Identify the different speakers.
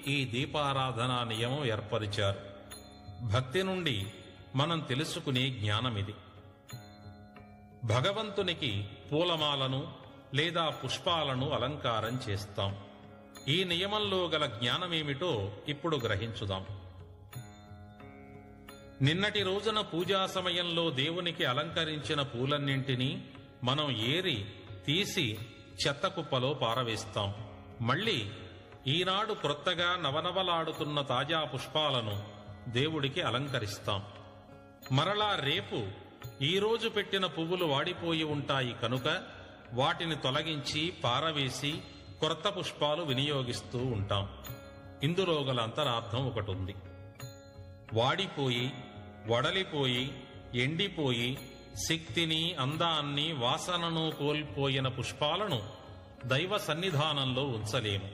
Speaker 1: ఈ దీపారాధనా నియమం ఏర్పరిచారు. భక్తి నుండి మనం తెలుసుకునే జ్ఞానమిది. భగవంతునికి పూలమాలను లేదా పుష్పాలను అలంకారం చేస్తాం. ఈ నియమంలో గల జ్ఞానమేమిటో ఇప్పుడు గ్రహించుదాం. నిన్నటి రోజున పూజా సమయంలో దేవునికి అలంకరించిన పూలన్నింటినీ మనం ఏరి తీసి చెత్తకుప్పలో పారవేస్తాం. మళ్ళీ ఈనాడు క్రొత్తగా నవనవలాడుతున్న తాజా పుష్పాలను దేవుడికి అలంకరిస్తాం. మరలా రేపు ఈరోజు పెట్టిన పువ్వులు వాడిపోయి ఉంటాయి కనుక వాటిని తొలగించి పారవేసి కొత్త పుష్పాలు వినియోగిస్తూ ఉంటాం. ఇందులో గల అంతరార్థం ఒకటుంది. వాడిపోయి, వడలిపోయి, ఎండిపోయి శక్తిని, అందాన్ని, వాసనను కోల్పోయిన పుష్పాలను దైవ సన్నిధానంలో ఉంచలేము.